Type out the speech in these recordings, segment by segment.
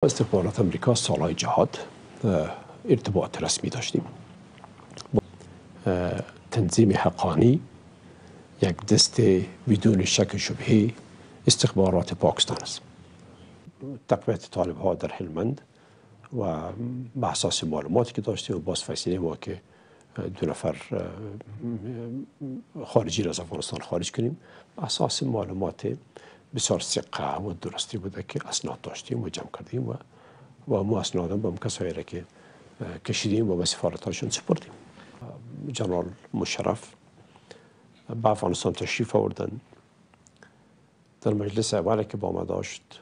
استخبارات امریکا سالهای جهاد ارتباط رسمی داشتیم. تنظیم حقانی یک دست بدون شک و شبهه استخبارات پاکستان است. تقویت طالب ها در هلمند و به اساس معلوماتی که داشتیم و باز فیصله ما که 2 نفر خارجی را از افغانستان خارج کنیم، به اساس معلومات بسیار ثقه و درستی بوده که اسناد داشتیم و جمع کردیم و ما اسناد هم به کسایی را که کشیدیم و به سفارتاشون سپردیم. جنرال مشرف به افغانستان تشریف آوردن. در مجلس اولی که با ما داشت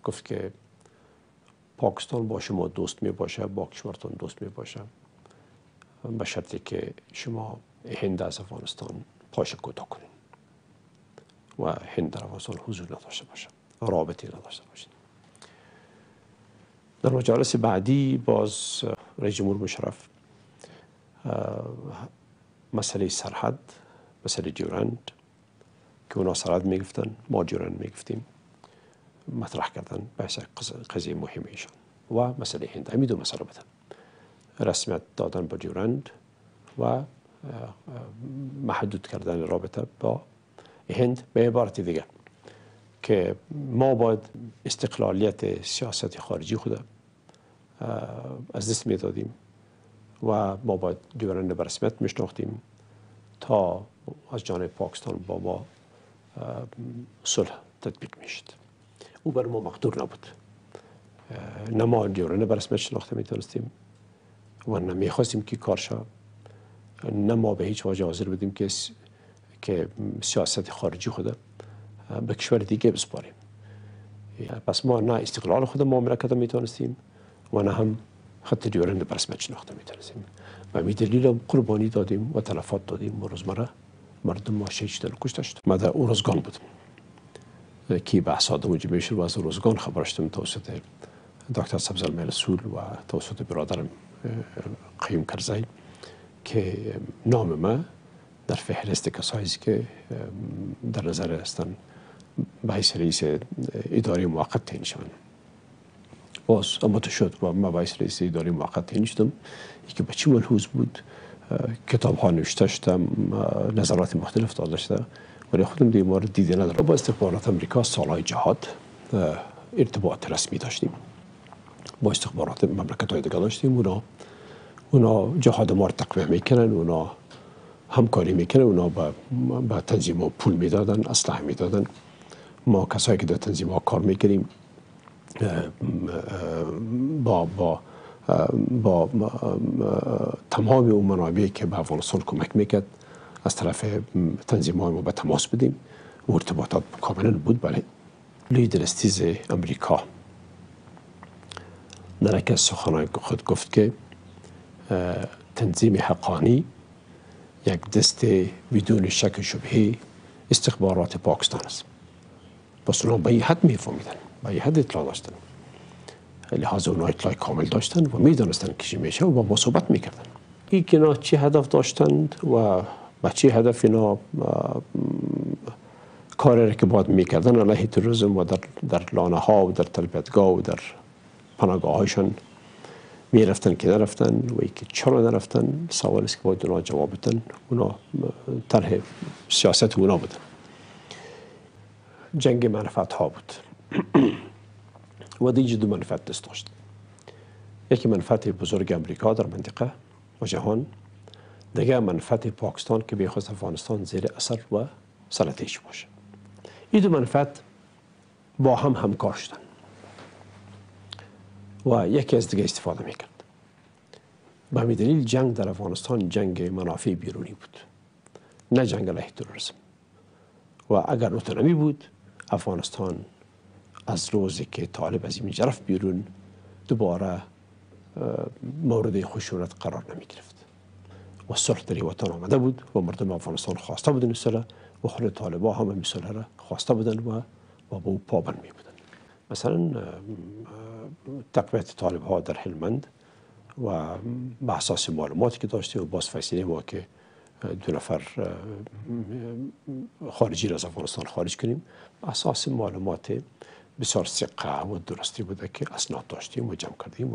گفت که پاکستان با شما دوست می باشه، با کشورتان دوست می باشه، به شرطی که شما هند از افغانستان پاش کوتاه کنید و هند در افغانستان حضور نداشته باشه، رابطه نداشته باشه. در مجالس بعدی باز رئیس جمهور مشرف مسئله سرحد، مسئله دیورند که اونا سرحد میگفتن ما دیورند میگفتیم مطرح کردن، بحث قضیه مهمه ایشان و مسئله هند. همین 2 مسئله بودن: رسمیت دادن به دیورند و محدود کردن رابطه با هند. به عبارت دیگه که ما باید استقلالیت سیاست خارجی خود از دست میدادیم و ما باید دیورند به رسمیت میشناختیم تا از جانب پاکستان با ما صلح تطبیق میشد. او بر ما مقدور نبود. نه ما دیورند به رسمیت شناخته میتونستیم و نه میخواستیم که کار شد، نه ما به هیچ وجه حاضر بودیم که سیاست خارجی خود به کشور دیگه بسپاریم. پس ما نه استقلال خود مملکت میتونستیم و نه هم خط دیورند به رسمیت شناخته میتونستیم. و همین دلیل هم قربانی دادیم و تلفات دادیم و روزمره مردم ما شهید شدن و کشته شدن. من در اورزگان بودم که بحث موجب میشه و از اورزگان خبر شدم توسط دکتر سبزل رسول و توسط برادرم قیوم کرزی که نام ما در فهرست کسایی که در نظر هستند به حیث رئیس اداره موقت تعیین شدن. باز امت شد و من به حیث رئیس اداره موقت تعیین شدم. یکی به چی ملحوظ بود؟ کتاب ها نوشته شدم، نظرات مختلف داده شده، ولی خودم دیگه ما رو دیده ندارم. با استخبارات امریکا سالهای جهاد ارتباط رسمی داشتیم. با استخبارات مملکت های دیگه داشتیم. اونا جهاد ما رو تقویه میکنن، اونا همکاری میکنن، اونا به تنظیم ها پول میدادن، اسلحه میدادن. ما کسایی که در تنظیم ها کار میکنیم با تمام اون منابعی که به افغانستان کمک میکرد از طرف تنظیم های ما به تماس بدیم و ارتباطات کاملا بود. بله، لیدر استیز امریکا در یکی از سخنان خود گفت که تنظیم حقانی یک دست بدون شک و شبهه استخبارات پاکستان است. پس اونا به این حد میفهمیدن، به این حد اطلاع داشتن، لحاظ اونا اطلاع کامل داشتن و میدانستن که چی میشه و با ما صحبت میکردن. این که اینا چی هدف داشتند و با چی هدف اینا کاری را که باید میکردن علیه تروریسم و در لانه ها و در تربیتگاه و در پناهگاه هایشان میرفتن که نرفتن و اینکه چرا نرفتن سوال است که باید اونا جواب بدن. اونا طرح سیاست اونا بودن. جنگ منفعت ها بود و دیگه 2 منفعت دست داشت. یکی منفعت بزرگ امریکا در منطقه و جهان، دیگه منفعت پاکستان که بخواست افغانستان زیر اثر و سلطه‌اش باشه. این 2 منفعت با هم همکار شدن و یکی از دیگه استفاده میکرد. به همین دلیل جنگ در افغانستان جنگ منافع بیرونی بود، نه جنگ علیه تروریسم. و اگر اتونمی بود، افغانستان از روزی که طالب از اینجا رفت بیرون دوباره مورد خشونت قرار نمی گرفت و صلح در وطن آمده بود و مردم افغانستان خواسته بودن صلح و خود طالبا هم این صلح را خواسته بودن و با او پابند می بودن. مثلا تقویت طالب ها در هلمند و به اساس معلوماتی که داشتیم و باز فیصله ما که 2 نفر خارجی را از افغانستان خارج کنیم، اساس معلومات بسیار ثقه و درستی بوده که اسناد داشتیم و جمع کردیم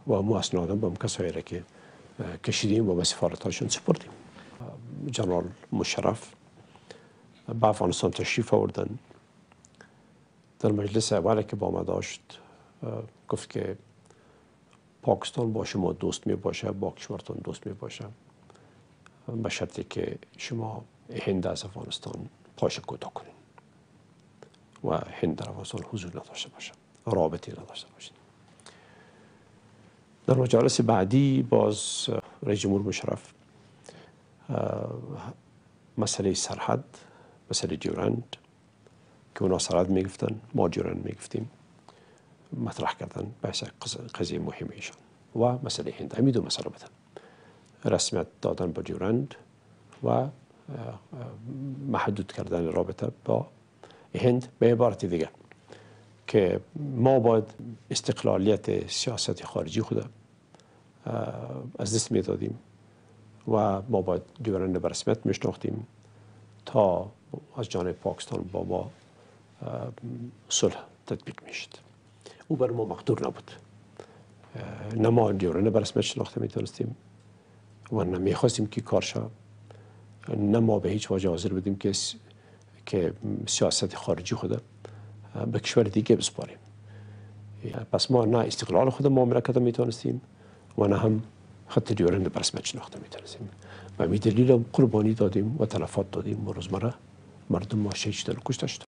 و ما اسناد هم به کسایی را که کشیدیم و به سفارتاشون سپردیم. جنرال مشرف به افغانستان تشریف آوردن. در مجلس اولی که با ما داشت گفت که پاکستان با شما دوست می باشه، با کشورتان دوست می باشه، به شرطی که شما هند از افغانستان پاش کوتاه کنین و هند در افغانستان حضور نداشته باشه، رابطی نداشته باشه. در مجالس بعدی باز رئیس جمهور مشرف مسئله سرحد، مسئله دیورند که اونا سرحد میگفتن ما دیورند میگفتیم مطرح کردن، بحث قضیه مهم ایشان و مسئله هند. همین دو مسئله بودن، رسمیت دادن به دیورند و محدود کردن رابطه با هند. به عبارت دیگه که ما باید استقلالیت سیاست خارجی خود از دست میدادیم و ما باید دیورند به رسمیت میشناختیم تا از جانب پاکستان با ما صلح تطبیق میشد. او بر ما مقدور نبود. نه ما دیورند به رسمیت شناخته میتونستیم و نه میخواستیم که کار شد، نه ما به هیچ وجه حاضر بودیم که سیاست خارجی خود به کشور دیگه بسپاریم. پس ما نه استقلال خود مملکت میتونستیم و نه هم خط دیورند به رسمیت شناخته میتونستیم. و همین دلیل قربانی دادیم و تلفات دادیم و روزمره مردم ما شهید شدن و کشته شدن.